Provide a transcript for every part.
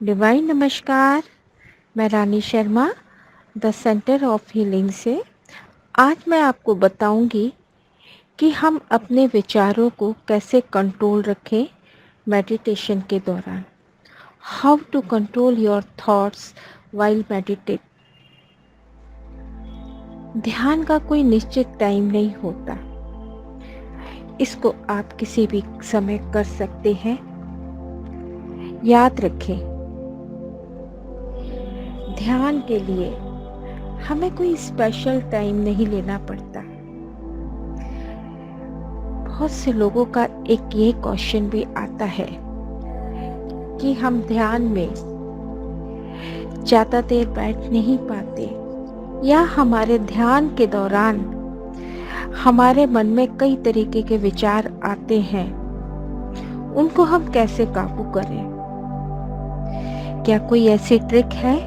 Divine नमस्कार। मैं Rani Sharma the centre of healing से आज मैं आपको बताऊंगी कि हम अपने विचारों को कैसे कंट्रोल रखें मेडिटेशन के दौरान। How to control your thoughts while meditate. ध्यान का कोई निश्चित टाइम नहीं होता, इसको आप किसी भी समय कर सकते हैं। याद रखें, ध्यान के लिए हमें कोई स्पेशल टाइम नहीं लेना पड़ता। बहुत से लोगों का एक ये क्वेश्चन भी आता है कि हम ध्यान में ज़्यादा देर बैठ नहीं पाते, या हमारे ध्यान के दौरान हमारे मन में कई तरीके के विचार आते हैं, उनको हम कैसे काबू करें। क्या कोई ऐसी ट्रिक है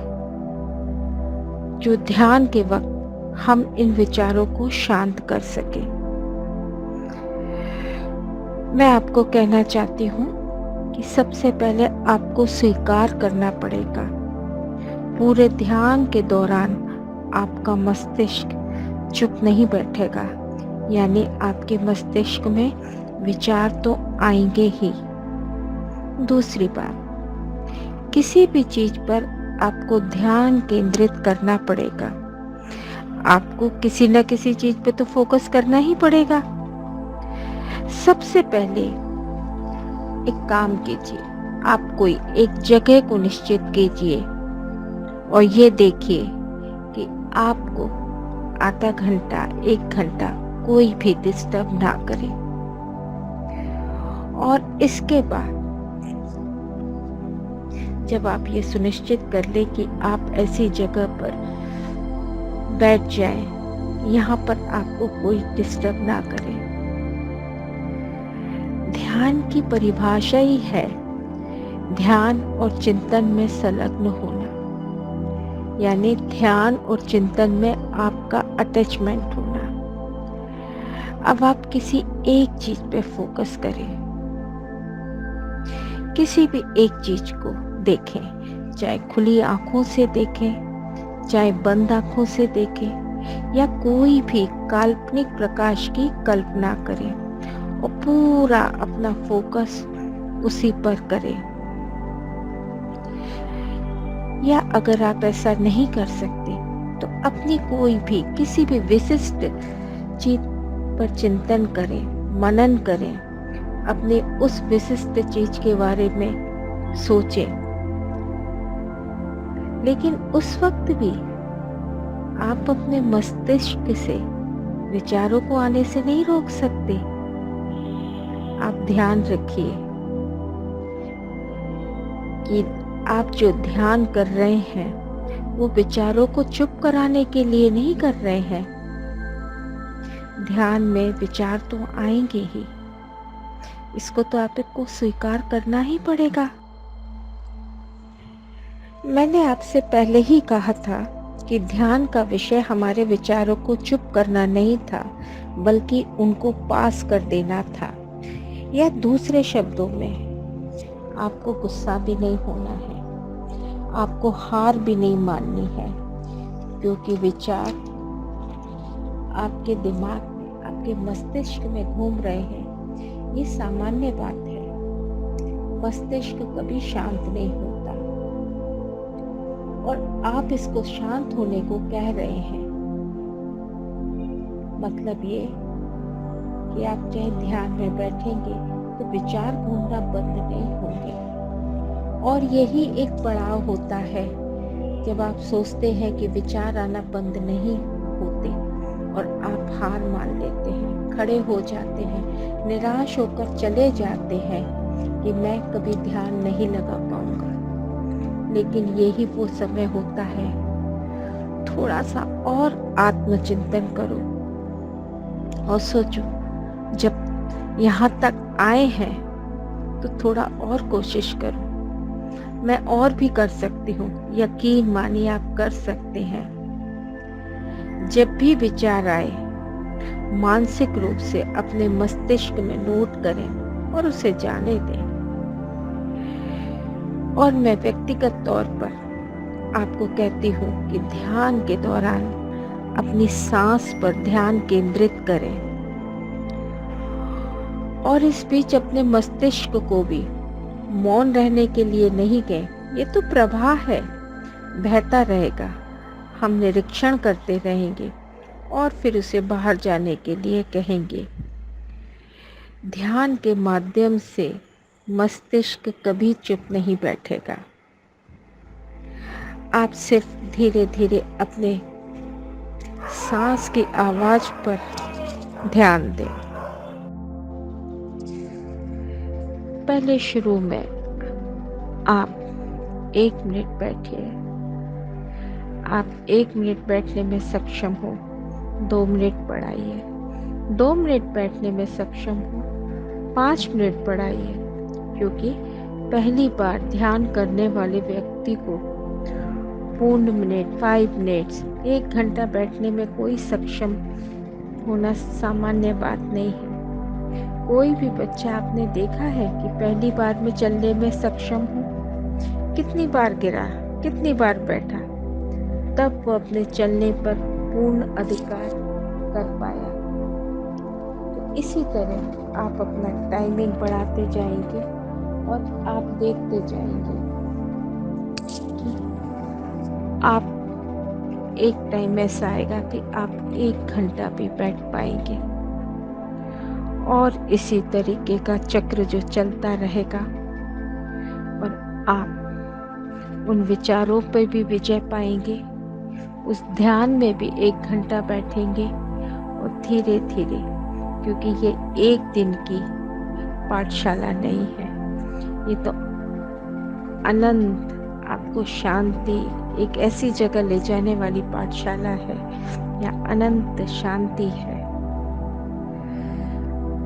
जो ध्यान के वक्त हम इन विचारों को शांत कर सके। मैं आपको कहना चाहती हूँ कि सबसे पहले आपको स्वीकार करना पड़ेगा, पूरे ध्यान के दौरान आपका मस्तिष्क चुप नहीं बैठेगा, यानी आपके मस्तिष्क में विचार तो आएंगे ही। दूसरी बात, किसी भी चीज पर आपको ध्यान केंद्रित करना पड़ेगा। आपको किसी न किसी चीज पे तो फोकस करना ही पड़ेगा। सबसे पहले एक काम कीजिए, आप कोई एक जगह को निश्चित कीजिए और ये देखिए कि आपको आधा घंटा 1 घंटा कोई भी डिस्टर्ब ना करे। और इसके बाद जब आप ये सुनिश्चित कर ले कि आप ऐसी जगह पर बैठ जाएं, यहाँ पर आपको कोई डिस्टर्ब ना करे। ध्यान की परिभाषा ही है ध्यान और चिंतन में संलग्न होना, यानी ध्यान और चिंतन में आपका अटैचमेंट होना। अब आप किसी एक चीज पे फोकस करें, किसी भी एक चीज को देखें, चाहे खुली आंखों से देखें, चाहे बंद आंखों से देखें, या कोई भी काल्पनिक प्रकाश की कल्पना करें और पूरा अपना फोकस उसी पर करें। या अगर आप ऐसा नहीं कर सकते तो अपनी कोई भी किसी भी विशिष्ट चीज पर चिंतन करें, मनन करें, अपने उस विशिष्ट चीज के बारे में सोचें। लेकिन उस वक्त भी आप अपने मस्तिष्क से विचारों को आने से नहीं रोक सकते। आप ध्यान रखिए कि आप जो ध्यान कर रहे हैं वो विचारों को चुप कराने के लिए नहीं कर रहे हैं। ध्यान में विचार तो आएंगे ही, इसको तो आपको स्वीकार करना ही पड़ेगा। मैंने आपसे पहले ही कहा था कि ध्यान का विषय हमारे विचारों को चुप करना नहीं था, बल्कि उनको पास कर देना था। या दूसरे शब्दों में, आपको गुस्सा भी नहीं होना है, आपको हार भी नहीं माननी है, क्योंकि विचार आपके दिमाग में, आपके मस्तिष्क में घूम रहे हैं। ये सामान्य बात है, मस्तिष्क कभी शांत नहीं होता और आप इसको शांत होने को कह रहे हैं। मतलब ये कि आप चाहे ध्यान में बैठेंगे तो विचार घूमना बंद नहीं होंगे। और यही एक पड़ाव होता है जब आप सोचते हैं कि विचार आना बंद नहीं होते और आप हार मान लेते हैं, खड़े हो जाते हैं, निराश होकर चले जाते हैं कि मैं कभी ध्यान नहीं लगा पाऊंगा। लेकिन यही वो समय होता है, थोड़ा सा और आत्मचिंतन करो और सोचो, जब यहाँ तक आए हैं तो थोड़ा और कोशिश करो, मैं और भी कर सकती हूँ। यकीन मानिए आप कर सकते हैं। जब भी विचार आए, मानसिक रूप से अपने मस्तिष्क में नोट करें और उसे जाने दें। और मैं व्यक्तिगत तौर पर आपको कहती हूँ कि ध्यान के दौरान अपनी सांस पर ध्यान केंद्रित करें और इस बीच अपने मस्तिष्क को भी मौन रहने के लिए नहीं कहें, ये तो प्रवाह है, बहता रहेगा। हम निरीक्षण करते रहेंगे और फिर उसे बाहर जाने के लिए कहेंगे। ध्यान के माध्यम से मस्तिष्क कभी चुप नहीं बैठेगा। आप सिर्फ धीरे धीरे अपने सांस की आवाज पर ध्यान दें। पहले शुरू में आप 1 मिनट बैठिए। आप 1 मिनट बैठने में सक्षम हो, 2 मिनट बढ़ाइए। 2 मिनट बैठने में सक्षम हो, 5 मिनट बढ़ाइए, क्योंकि पहली बार ध्यान करने वाले व्यक्ति को पूर्ण मिनट, 5 मिनट्स, 1 घंटा बैठने में कोई सक्षम होना सामान्य बात नहीं है। कोई भी बच्चा आपने देखा है कि पहली बार में चलने में सक्षम हो? कितनी बार गिरा, कितनी बार बैठा, तब वो अपने चलने पर पूर्ण अधिकार कर पाया। तो इसी तरह आप अपना टाइमिंग बढ़ाते जाएंगे और आप देखते जाएंगे कि आप एक टाइम ऐसा आएगा कि आप 1 घंटा भी बैठ पाएंगे। और इसी तरीके का चक्र जो चलता रहेगा और आप उन विचारों पर भी विजय पाएंगे, उस ध्यान में भी 1 घंटा बैठेंगे और धीरे धीरे, क्योंकि ये एक दिन की पाठशाला नहीं है, ये तो अनंत आपको शांति, एक ऐसी जगह ले जाने वाली पाठशाला है या अनंत शांति है,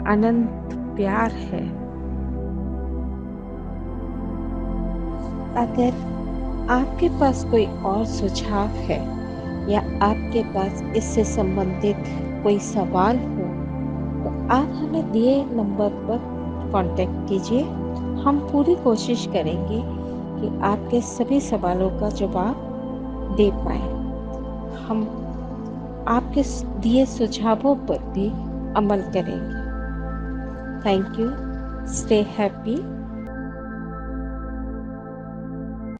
अनंत प्यार है। अगर आपके पास कोई और सुझाव है या आपके पास इससे संबंधित कोई सवाल हो तो आप हमें दिए नंबर पर कांटेक्ट कीजिए। हम पूरी कोशिश करेंगे कि आपके सभी सवालों का जवाब दे पाएं। हम आपके दिए सुझावों पर भी अमल करेंगे। Thank you. Stay happy.